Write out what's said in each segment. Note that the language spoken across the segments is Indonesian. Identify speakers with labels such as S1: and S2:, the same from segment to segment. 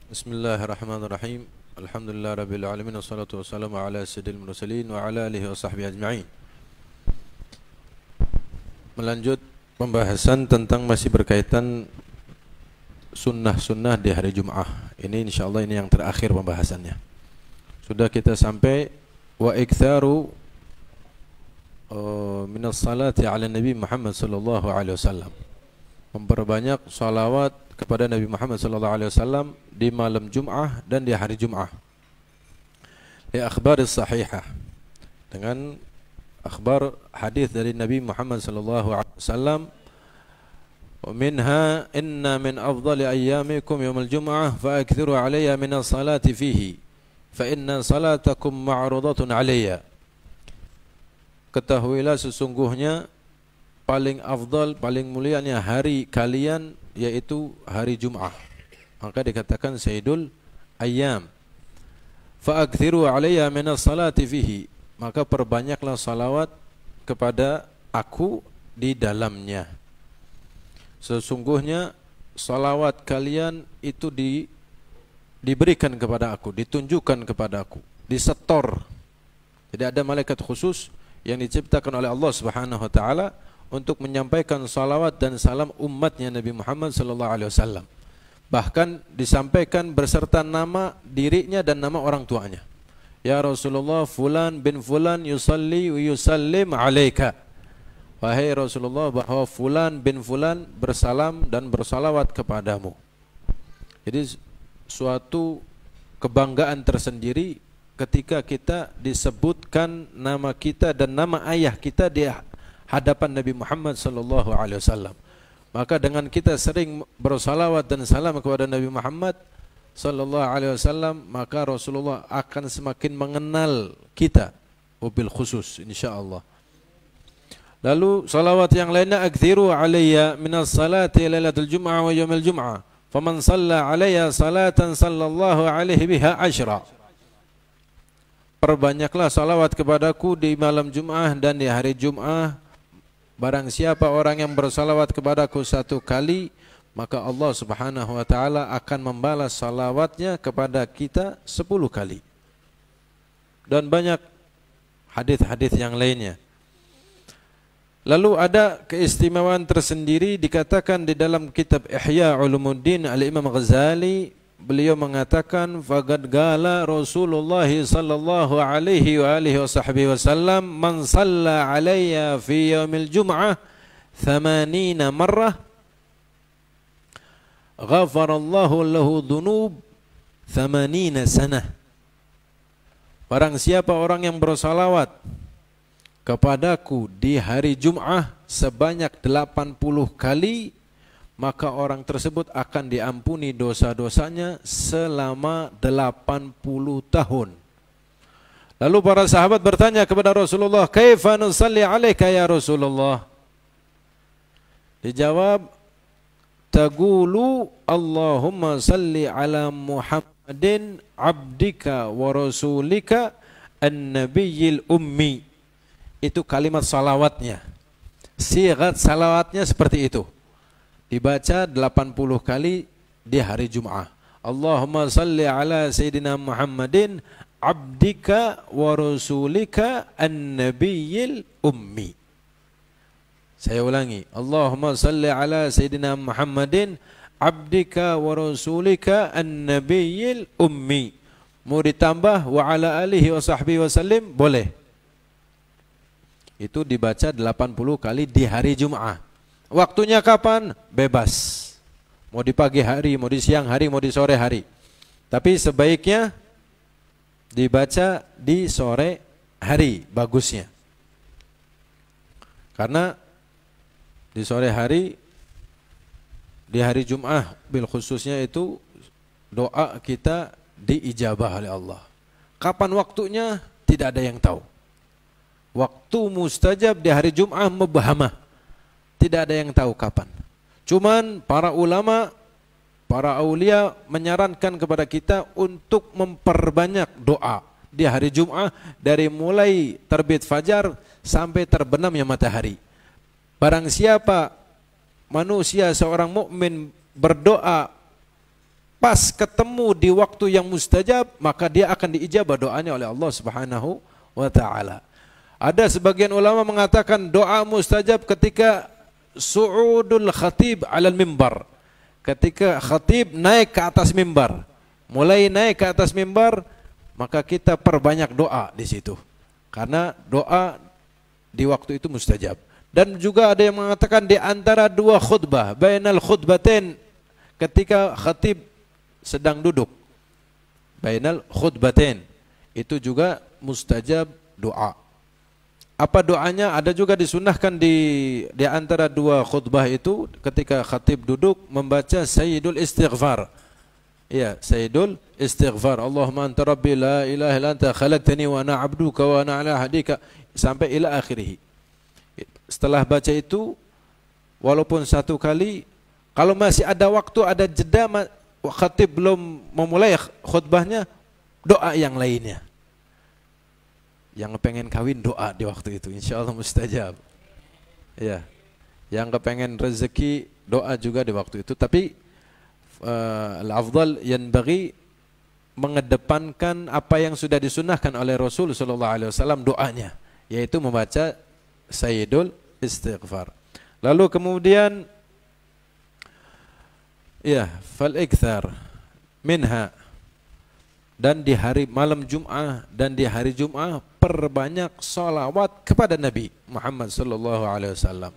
S1: Bismillahirrahmanirrahim. Alhamdulillah rabbil alamin wassalatu wassalamu ala sayyidil mursalin wa ala alihi wa sahbihi ajma'in. Melanjut pembahasan tentang masih berkaitan sunnah-sunnah di hari Jum'ah. Ini insyaallah ini yang terakhir pembahasannya. Sudah kita sampai wa iktsaru minas salati ala Nabi Muhammad sallallahu alaihi wasallam. Memperbanyak salawat kepada Nabi Muhammad sallallahu alaihi wasallam di malam Jum'ah dan di hari Jum'ah. Li akhbar sahihah, dengan akhbar hadis dari Nabi Muhammad sallallahu alaihi wasallam, wa minha inna min afdali ayyamikum yaumul jum'ah fa akthiru alayya min as-salati fihi fa inna salatakum ma'rudatun alayya. Ketahuilah sesungguhnya paling afdal, paling mulianya hari kalian yaitu hari Jum'ah. Maka dikatakan Sayyidul Ayyam. Fa'akthiru alayya minas salati fihi. Maka perbanyaklah salawat kepada aku di dalamnya. Sesungguhnya salawat kalian itu diberikan kepada aku, ditunjukkan kepada aku, disetor. Jadi ada malaikat khusus yang diciptakan oleh Allah Subhanahu wa taala untuk menyampaikan salawat dan salam umatnya Nabi Muhammad sallallahu alaihi wasallam. Bahkan disampaikan berserta nama dirinya dan nama orang tuanya. Ya Rasulullah, fulan bin fulan yusalli wa yusallim alaika. Wahai Rasulullah, bahwa fulan bin fulan bersalam dan bersalawat kepadamu. Jadi suatu kebanggaan tersendiri ketika kita disebutkan nama kita dan nama ayah kita di hadapan Nabi Muhammad sallallahu alaihi wasallam. Maka dengan kita sering bersalawat dan salam kepada Nabi Muhammad sallallahu alaihi wasallam, maka Rasulullah akan semakin mengenal kita wabil khusus insyaallah. Lalu salawat yang lainnya, aktsiru alayya minas salati lailatul jum'ah wa yaumil jum'ah faman shalla alayya salatan sallallahu alaihi biha asyra. Perbanyaklah salawat kepadaku di malam Jum'ah dan di hari Jum'ah. Barang siapa orang yang bersalawat kepadaku satu kali, maka Allah Subhanahu wa taala akan membalas salawatnya kepada kita 10 kali. Dan banyak hadis-hadis yang lainnya. Lalu ada keistimewaan tersendiri dikatakan di dalam kitab Ihya Ulumuddin Al-Imam Ghazali. Beliau mengatakan, faqad qala Rasulullah sallallahu alaihi wa alihi wasallam, man shalla alayya fi yaumil jum'ah 80 marrah ghafarallahu lahu dhunub 80 sanah. Barang siapa orang yang bersalawat kepadaku di hari Jum'ah sebanyak 80 kali, maka orang tersebut akan diampuni dosa-dosanya selama 80 tahun. Lalu para sahabat bertanya kepada Rasulullah, kaifa nusalli alaika ya Rasulullah? Dijawab, taqulu Allahumma salli ala Muhammadin abdika wa rasulika an-nabiyyil ummi. Itu kalimat salawatnya. Sigat salawatnya seperti itu. Dibaca 80 kali di hari Jum'ah. Allahumma salli ala Sayyidina Muhammadin abdika wa rasulika an-nabiyyil ummi. Saya ulangi. Allahumma salli ala Sayyidina Muhammadin abdika wa rasulika an-nabiyyil ummi. Mau ditambah wa ala alihi wa sahbihi wasallim, boleh. Itu dibaca 80 kali di hari Jum'ah. Waktunya kapan? Bebas. Mau di pagi hari, mau di siang hari, mau di sore hari. Tapi sebaiknya dibaca di sore hari, bagusnya. Karena di sore hari, di hari Jum'ah bil khususnya itu doa kita diijabah oleh Allah. Kapan waktunya? Tidak ada yang tahu. Waktu mustajab di hari Jum'ah mubhamah. Tidak ada yang tahu kapan. Cuman para ulama, para aulia menyarankan kepada kita untuk memperbanyak doa di hari Jum'ah dari mulai terbit fajar sampai terbenamnya matahari. Barang siapa manusia seorang mukmin berdoa pas ketemu di waktu yang mustajab, maka dia akan diijabah doanya oleh Allah Subhanahu wa taala. Ada sebagian ulama mengatakan doa mustajab ketika su'udul khatib 'alal mimbar. Ketika khatib naik ke atas mimbar. Mulai naik ke atas mimbar, maka kita perbanyak doa di situ. Karena doa di waktu itu mustajab. Dan juga ada yang mengatakan di antara dua khutbah, bainal khutbatain, ketika khatib sedang duduk. Bainal khutbatain, itu juga mustajab doa. Apa doanya? Ada juga disunnahkan di antara dua khutbah itu ketika khatib duduk membaca Sayyidul Istighfar. Ya, Sayyidul Istighfar. Allahumma anta rabbi la ilaha illa anta khalaqtani wa ana 'abduka wa ana 'ala ahdika sampai ila akhirih. Setelah baca itu, walaupun satu kali, kalau masih ada waktu, ada jeda, khatib belum memulai khutbahnya, doa yang lainnya. Yang kepengen kawin doa di waktu itu, insya Allah mustajab. Ya, yang kepengen rezeki doa juga di waktu itu. Tapi al-afdal yanbaghi mengedepankan apa yang sudah disunahkan oleh Rasul sallallahu alaihi wasallam, doanya, yaitu membaca Sayyidul Istighfar. Lalu kemudian ya, fal ikthar minha, dan di hari malam Jum'ah dan di hari Jum'ah perbanyak salawat kepada Nabi Muhammad sallallahu alaihi wasallam.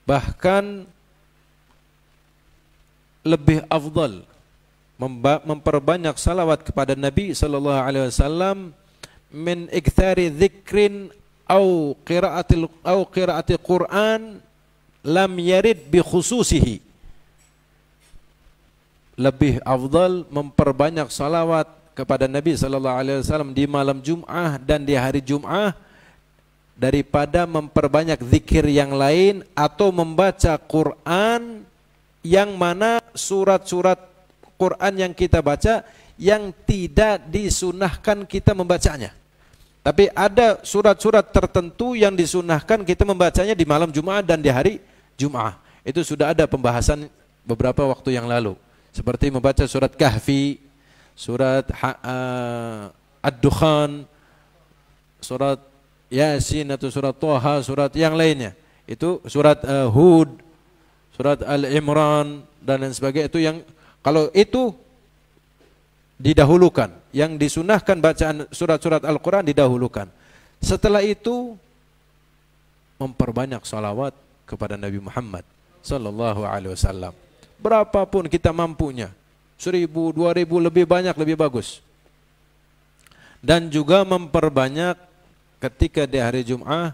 S1: Bahkan lebih afdal memperbanyak salawat kepada Nabi sallallahu alaihi wasallam min ikthari dzikrin au qiraati Quran lam yarid bi khususihi. Lebih afdal memperbanyak salawat kepada Nabi sallallahu alaihi wasallam di malam Jum'ah dan di hari Jum'ah daripada memperbanyak zikir yang lain atau membaca Quran, yang mana surat-surat Quran yang kita baca yang tidak disunahkan kita membacanya. Tapi ada surat-surat tertentu yang disunahkan kita membacanya di malam Jum'ah dan di hari Jum'ah. Itu sudah ada pembahasan beberapa waktu yang lalu. Seperti membaca surat Kahfi, surat Ad-Dukhan, surat Yasin atau surat Toha, surat yang lainnya. Itu surat Hud, surat Al-Imran dan lain sebagainya. Itu yang kalau itu didahulukan, yang disunahkan bacaan surat-surat Al-Quran didahulukan. Setelah itu memperbanyak salawat kepada Nabi Muhammad sallallahu alaihi wasallam. Berapapun kita mampunya, 1000, 2000, lebih banyak lebih bagus. Dan juga memperbanyak ketika di hari Jum'ah,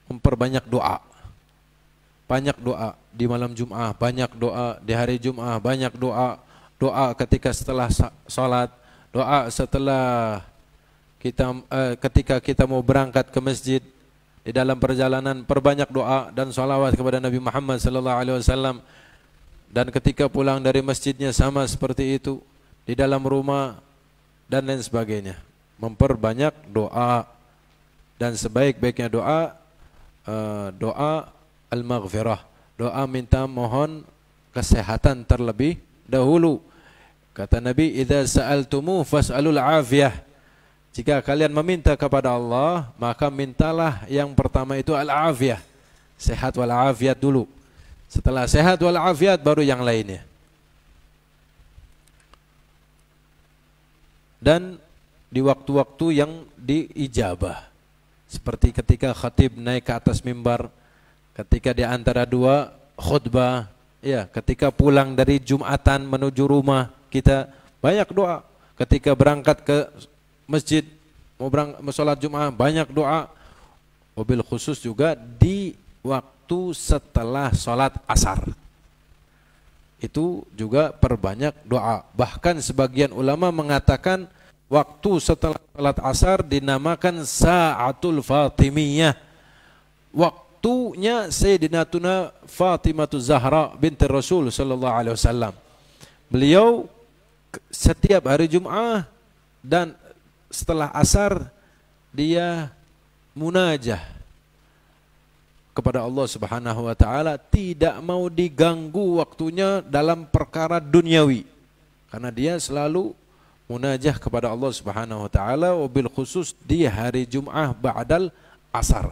S1: memperbanyak doa. Banyak doa di malam Jum'ah, banyak doa di hari Jum'ah, banyak doa. Doa ketika setelah salat, doa setelah kita ketika kita mau berangkat ke masjid, di dalam perjalanan perbanyak doa dan salawat kepada Nabi Muhammad sallallahu alaihi wasallam. Dan ketika pulang dari masjidnya sama seperti itu, di dalam rumah dan lain sebagainya. Memperbanyak doa, dan sebaik-baiknya doa doa al-maghfirah, doa minta mohon kesehatan terlebih dahulu. Kata Nabi, idza sa'altumu fas'alul afiyah. Jika kalian meminta kepada Allah, maka mintalah yang pertama itu al-afiyah, sehat wal afiyat dulu. Setelah sehat wal afiat baru yang lainnya. Dan di waktu-waktu yang diijabah, seperti ketika khatib naik ke atas mimbar, ketika di antara dua khutbah, ya, ketika pulang dari Jumatan menuju rumah kita banyak doa. Ketika berangkat ke masjid mau sholat Jumat banyak doa. Wabil khusus juga di waktu setelah sholat asar, itu juga perbanyak doa. Bahkan sebagian ulama mengatakan waktu setelah sholat asar dinamakan Sa'atul Fatimiyah, waktunya Sayyidinatuna Fatimatu Zahra binti Rasul sallallahu alaihi wasallam. Beliau setiap hari Jum'ah dan setelah asar dia munajah kepada Allah Subhanahu wa taala, tidak mau diganggu waktunya dalam perkara duniawi. Karena dia selalu munajah kepada Allah Subhanahu wa taala, wabil khusus di hari Jum'ah ba'dal asar.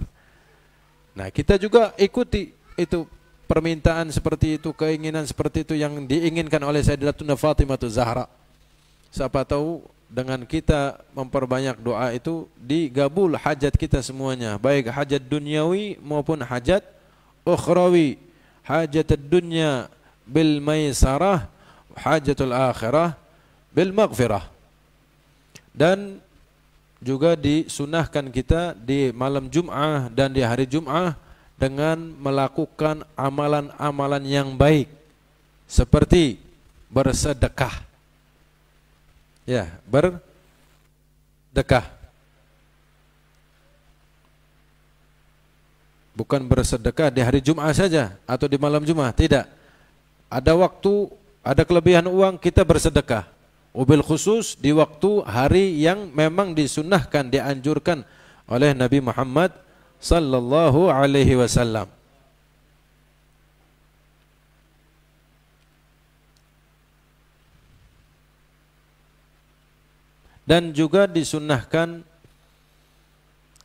S1: Nah, kita juga ikuti itu permintaan seperti itu, keinginan seperti itu yang diinginkan oleh Sayyidatuna Fatimah Zahra. Siapa tahu dengan kita memperbanyak doa itu digabul hajat kita semuanya, baik hajat duniawi maupun hajat ukhrawi. Hajat dunya bil maisarah, hajatul akhirah bil maghfirah. Dan juga disunahkan kita di malam Jum'ah dan di hari Jum'ah dengan melakukan amalan-amalan yang baik seperti bersedekah. Ya, bersedekah. Bukan bersedekah di hari Jum'ah saja atau di malam Jum'ah, tidak. Ada waktu, ada kelebihan uang, kita bersedekah. Wabil khusus di waktu hari yang memang disunnahkan, dianjurkan oleh Nabi Muhammad sallallahu alaihi wasallam. Dan juga disunnahkan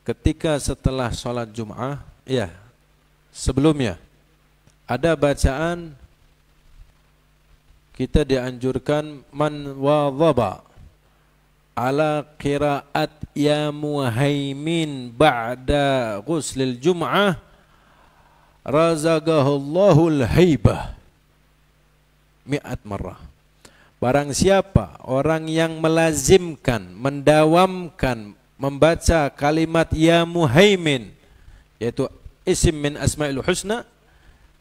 S1: ketika setelah sholat Jum'ah, ya, sebelumnya ada bacaan, kita dianjurkan man wadhaba ala qiraat ya muhaimin ba'da ghuslil Jum'ah razaqahullahu al-haibah mi'at marrah. Barang siapa orang yang melazimkan, mendawamkan membaca kalimat ya muhaimin, yaitu isim min asma'il husna,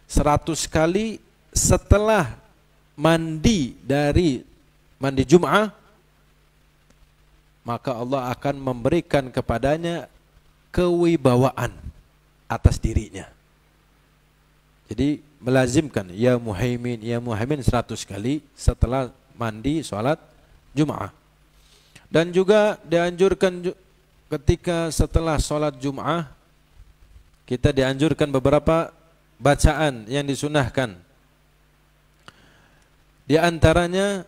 S1: 100 kali setelah mandi dari mandi Jum'ah, maka Allah akan memberikan kepadanya kewibawaan atas dirinya. Jadi melazimkan ya muhaimin 100 kali setelah mandi sholat Jum'ah. Dan juga dianjurkan ketika setelah sholat Jum'ah, kita dianjurkan beberapa bacaan yang disunahkan. Di antaranya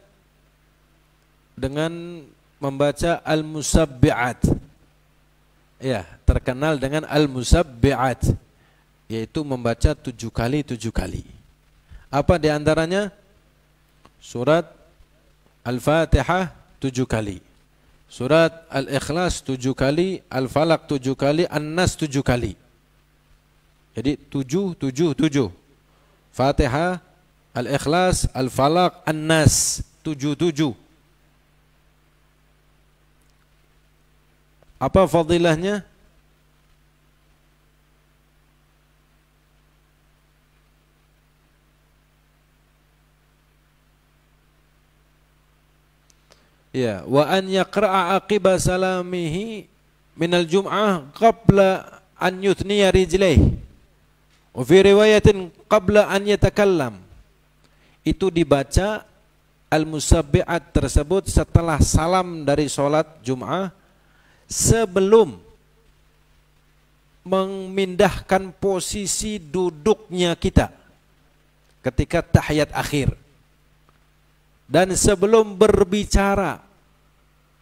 S1: dengan membaca al-musabbi'at. Ya, terkenal dengan al-musabbi'at, yaitu membaca 7 kali. Apa di antaranya? Surat Al-Fatihah 7 kali, surat Al-Ikhlas 7 kali, Al-Falaq 7 kali, An-Nas 7 kali. Jadi 7. Fatihah, Al-Ikhlas, Al-Falaq, An-Nas 7. Apa fadilahnya? Ya, wa an yaqra'a aqiba salamihi minal Jum'ah qabla an yuthniya rijlaihi. Wa fi riwayatin qabla an yatakallam. Itu dibaca al-musabbi'at tersebut setelah salam dari sholat Jum'ah, sebelum memindahkan posisi duduknya kita ketika tahiyat akhir, dan sebelum berbicara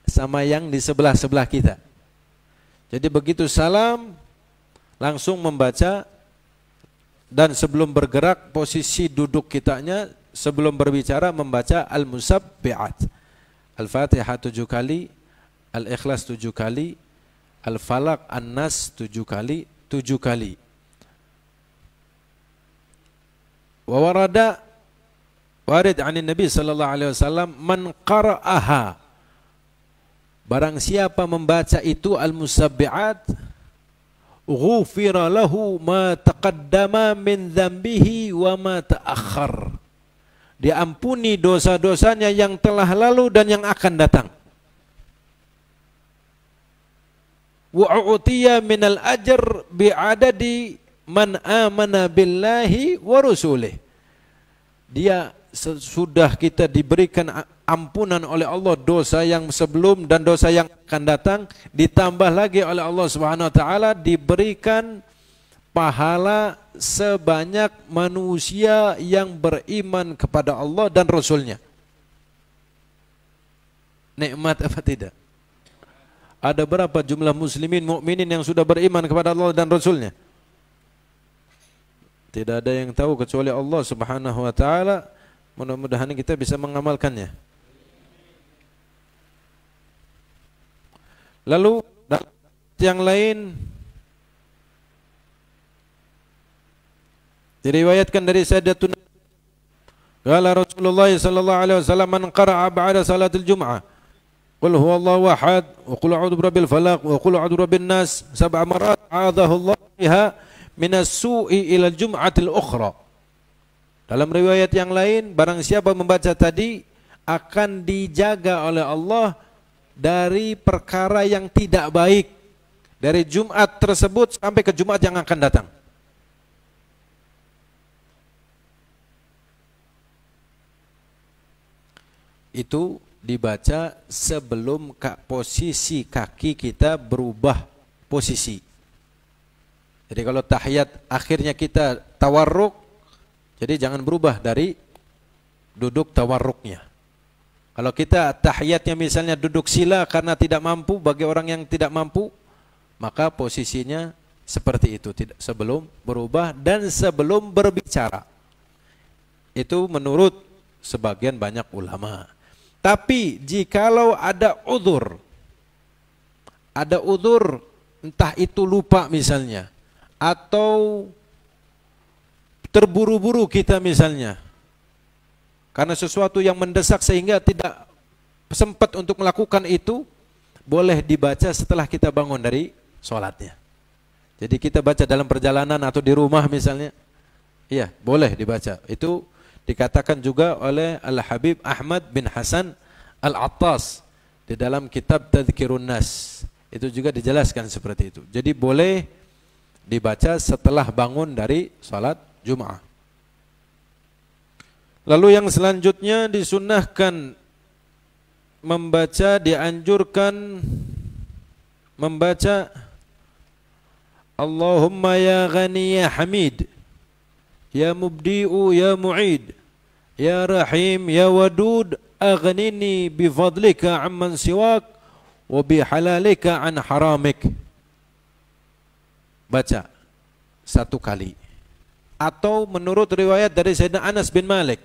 S1: sama yang di sebelah-sebelah kita. Jadi begitu salam langsung membaca, dan sebelum bergerak posisi duduk kitanya, sebelum berbicara membaca al-musabbi'at. Al-Fatihah 7 kali, Al-Ikhlas 7 kali, Al-Falaq, An-Nas 7 kali. Wa warada warid 'anil Nabi sallallahu alaihi wasallam man qara'aha, barang siapa membaca itu al-musabbi'at, ghufira lahu ma taqaddama min dzambihi wa ma ta'akhkhar, diampuni dosa-dosanya yang telah lalu dan yang akan datang. Wa u'tiya minal ajr bi'adadi man amana billahi wa rusulih, dia sesudah kita diberikan ampunan oleh Allah dosa yang sebelum dan dosa yang akan datang, ditambah lagi oleh Allah Subhanahu wa taala diberikan pahala sebanyak manusia yang beriman kepada Allah dan Rasulnya. Nikmat apa tidak? Ada berapa jumlah muslimin mukminin yang sudah beriman kepada Allah dan Rasulnya? Tidak ada yang tahu kecuali Allah Subhanahu wa taala. Mudah-mudahan kita bisa mengamalkannya. Lalu yang lain diriwayatkan dari Sayyidatuna qala Rasulullah sallallahu alaihi wasallam man qara'a ba'da salatil jum'ah qul huwallahu ahad wa qul a'udzu birabbil falaq wa qul a'udzu birabbin nas sab'a marat a'adhahu Allah biha minas su'i ila al-jum'atil ukhra. Dalam riwayat yang lain, barang siapa membaca tadi akan dijaga oleh Allah dari perkara yang tidak baik dari Jumat tersebut sampai ke Jumat yang akan datang. Itu dibaca sebelum posisi kaki kita berubah posisi. Jadi kalau tahiyat akhirnya kita tawarruk, jadi jangan berubah dari duduk tawarruknya. Kalau kita tahiyatnya misalnya duduk sila karena tidak mampu, bagi orang yang tidak mampu, maka posisinya seperti itu, tidak sebelum berubah dan sebelum berbicara. Itu menurut sebagian banyak ulama. Tapi jikalau ada udzur entah itu lupa misalnya, atau terburu-buru kita misalnya, karena sesuatu yang mendesak sehingga tidak sempat untuk melakukan itu, boleh dibaca setelah kita bangun dari sholatnya. Jadi kita baca dalam perjalanan atau di rumah misalnya, iya boleh dibaca. Itu dikatakan juga oleh Al-Habib Ahmad bin Hasan Al-Attas di dalam kitab Tadhkirun Nas. Itu juga dijelaskan seperti itu. Jadi boleh dibaca setelah bangun dari salat Jum'ah. Lalu yang selanjutnya disunnahkan dianjurkan membaca Allahumma ya Ghani ya Hamid, ya Mubdi'u ya Mu'id, ya Rahim ya Wadud, aghnini bifadlika amman siwak wa bihalalika an haramik. Baca satu kali. Atau menurut riwayat dari Sayyidina Anas bin Malik,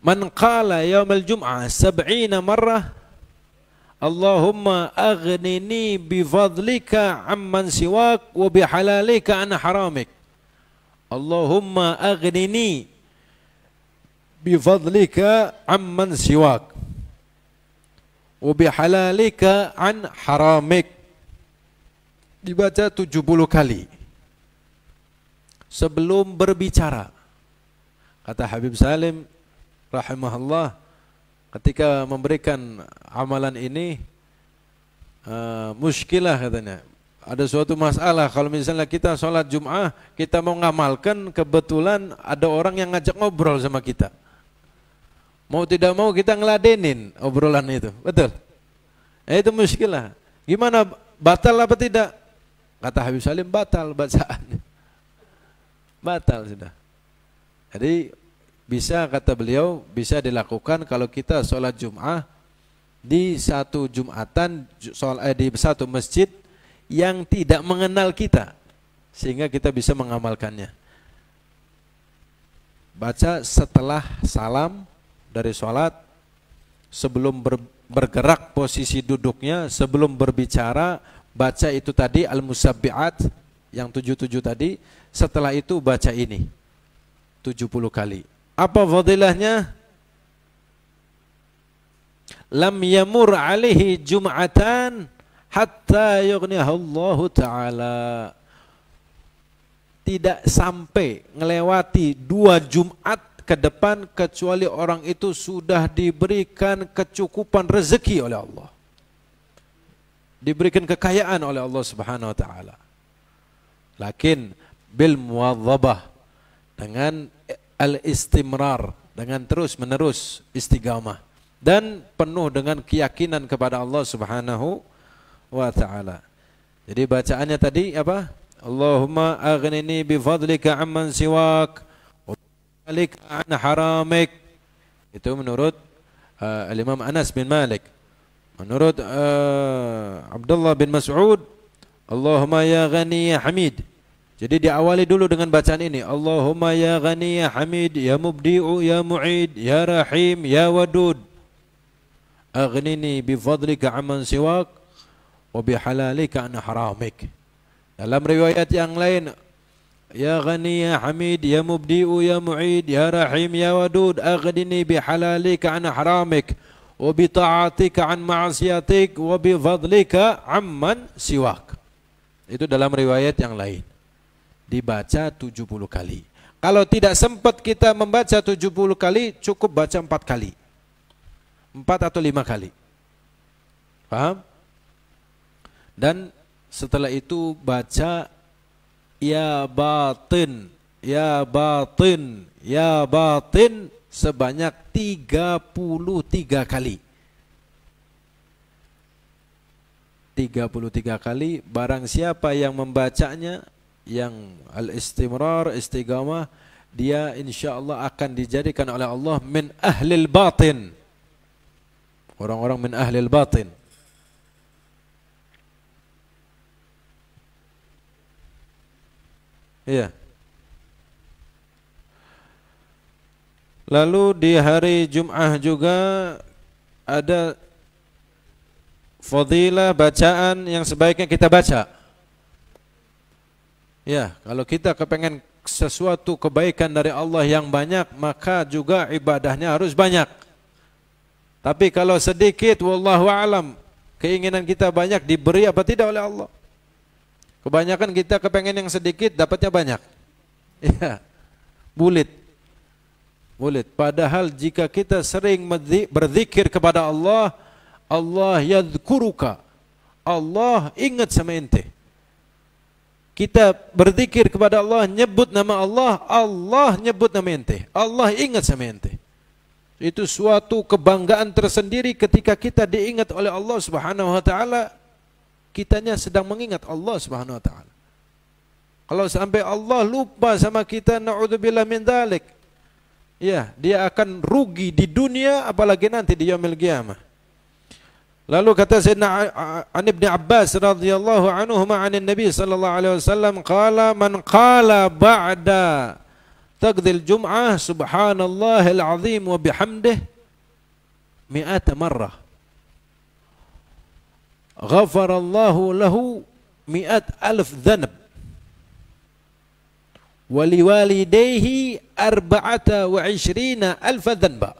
S1: man qala yaumal jum'ah 70 marrah Allahumma aghnini bifadlika amman siwak wa bihalalika an haramik. Allahumma aghnini bifadlika amman siwak wa bihalalika an haramik. Dibaca 70 kali sebelum berbicara. Kata Habib Salim rahimahullah, ketika memberikan amalan ini muskilah katanya. Ada suatu masalah kalau misalnya kita sholat Jum'ah, kita mau ngamalkan, kebetulan ada orang yang ngajak ngobrol sama kita. Mau tidak mau kita ngeladenin obrolan itu, betul? Itu muskilah. Gimana, batal apa tidak? Kata Habib Salim, batal bacaan. Batal sudah. Jadi bisa, kata beliau, bisa dilakukan kalau kita sholat Jum'ah di satu Jum'atan, di satu masjid yang tidak mengenal kita, sehingga kita bisa mengamalkannya. Baca setelah salam dari sholat, sebelum bergerak posisi duduknya, sebelum berbicara, baca itu tadi Al-Musabbi'at yang 77 tadi. Setelah itu baca ini 70 kali. Apa fadilahnya? Lam yamur alaihi jum'atan hatta yughnihallahu ta'ala. Tidak sampai ngelewati 2 Jumat ke depan kecuali orang itu sudah diberikan kecukupan rezeki oleh Allah, diberikan kekayaan oleh Allah Subhanahu wa taala. Lakin bil muwadhabah, dengan al-istimrar, dengan terus-menerus istiqamah dan penuh dengan keyakinan kepada Allah Subhanahu wa taala. Jadi bacaannya tadi apa? Allahumma aghnini bifadlika amman siwak wa bihalika an haramik. Itu menurut Al-Imam Anas bin Malik. Menurut Abdullah bin Mas'ud, Allahumma ya Ghani ya Hamid. Jadi diawali dulu dengan bacaan ini. Allahumma ya Ghani ya Hamid, ya Mubdi'u, ya Mu'id, ya Rahim, ya Wadud. Aghnini bifadlika amman siwak wa bihalalika an haramik. Dalam riwayat yang lain, ya Ghani ya Hamid, ya Mubdi'u, ya Mu'id, ya Rahim, ya Wadud. Aghnini bihalalika an haramik. Wa bi ta'atika an ma'asiyatik wa bi fadlika amman siwak. Itu dalam riwayat yang lain. Dibaca 70 kali. Kalau tidak sempat kita membaca 70 kali, cukup baca 4 kali. 4 atau 5 kali. Paham? Dan setelah itu baca ya batin, ya batin, ya batin sebanyak 33 kali. 33 kali. Barang siapa yang membacanya, yang al-istimrar, istiqamah, dia insyaallah akan dijadikan oleh Allah min ahlil batin. Orang-orang min ahlil batin. Iya. Lalu di hari Jum'ah juga ada fadilah bacaan yang sebaiknya kita baca. Ya, kalau kita kepengen sesuatu kebaikan dari Allah yang banyak, maka juga ibadahnya harus banyak. Tapi kalau sedikit, wallahu a'lam, keinginan kita banyak, diberi apa tidak oleh Allah. Kebanyakan kita kepengen yang sedikit, dapatnya banyak. Ya, bulit. Bulit. Padahal jika kita sering berzikir kepada Allah, Allah yadhkuruka. Allah ingat sama ente. Kita berzikir kepada Allah, nyebut nama Allah, Allah nyebut nama ente. Allah ingat sama ente. Itu suatu kebanggaan tersendiri ketika kita diingat oleh Allah Subhanahu wa taala, kitanya sedang mengingat Allah Subhanahu wa taala. Kalau sampai Allah lupa sama kita, naudzubillah min dzalik. Ya, dia akan rugi di dunia apalagi nanti di yaumil qiyamah. Lalu kata Sayyidina An Ibn Abbas radhiyallahu anhu ma'anin Nabi sallallahu alaihi wasallam qala man qala ba'da taqdil jum'ah subhanallahil azim wa bihamdih 100 marrah ghafarallahu lahu 100,000 dhanab wa liwalidayhi 24,000 dhanba.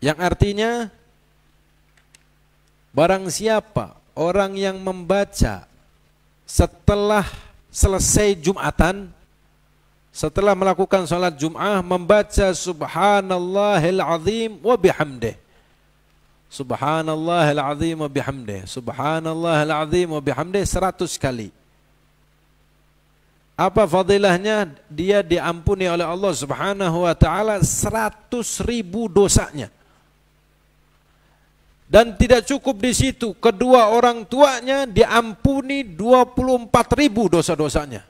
S1: Yang artinya, barang siapa orang yang membaca setelah selesai Jumatan, setelah melakukan salat Jum'ah, membaca subhanallahil azim wa bihamdih, subhanallahil azim wa bihamdih, subhanallahil azim wa bihamdih 100 kali. Apa fadilahnya? Dia diampuni oleh Allah Subhanahu wa taala 100.000 dosanya. Dan tidak cukup di situ, kedua orang tuanya diampuni 24.000 dosa-dosanya.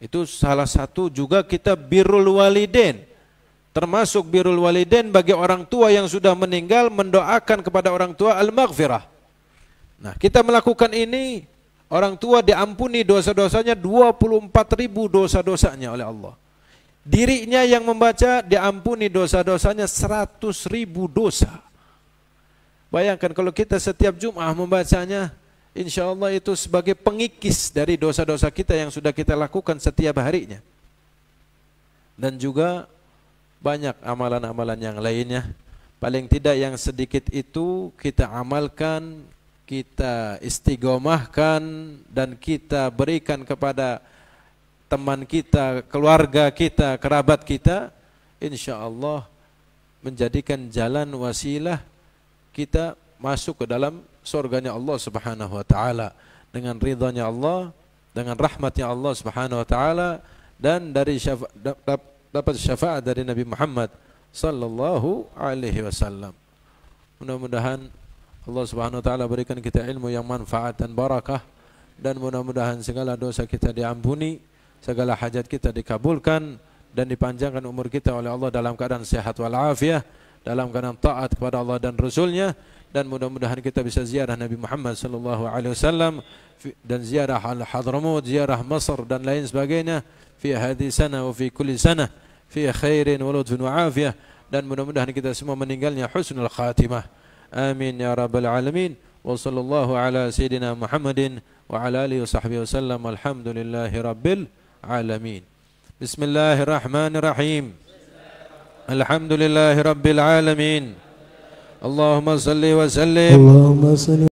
S1: Itu salah satu juga kita birrul walidain. Termasuk birrul walidain bagi orang tua yang sudah meninggal, mendoakan kepada orang tua al-maghfirah. Nah, kita melakukan ini, orang tua diampuni dosa-dosanya 24.000 dosa-dosanya oleh Allah. Dirinya yang membaca diampuni dosa-dosanya 100.000 dosa. Bayangkan kalau kita setiap Jum'ah membacanya, insya Allah itu sebagai pengikis dari dosa-dosa kita yang sudah kita lakukan setiap harinya. Dan juga banyak amalan-amalan yang lainnya. Paling tidak yang sedikit itu kita amalkan, kita istiqomahkan, dan kita berikan kepada teman kita, keluarga kita, kerabat kita, insya Allah menjadikan jalan wasilah kita masuk ke dalam surganya Allah Subhanahu wa taala dengan ridhanya Allah, dengan rahmatnya Allah Subhanahu wa taala, dan dari dapat syafaat dari Nabi Muhammad sallallahu alaihi wasallam. Mudah-mudahan Allah Subhanahu wa taala berikan kita ilmu yang manfaat dan barakah, dan mudah-mudahan segala dosa kita diampuni, segala hajat kita dikabulkan, dan dipanjangkan umur kita oleh Allah dalam keadaan sehat walafiat, dalam keadaan taat kepada Allah dan Rasulnya, dan mudah-mudahan kita bisa ziarah Nabi Muhammad sallallahu alaihi wasallam dan ziarah Al-Hadramut, ziarah Masr dan lain sebagainya fi hadhihi sana wa fi kulli sana fi khairin wa lutfin wa afiyah, dan mudah-mudahan kita semua meninggalnya husnul khatimah. Amin ya rabbal alamin. Wa sallallahu ala sayyidina Muhammadin wa ala alihi wa sahbihi wasallam. Alhamdulillahi rabbil alamin. Bismillahirrahmanirrahim. Alhamdulillahi rabbil alamin. Allahumma salli wa sallim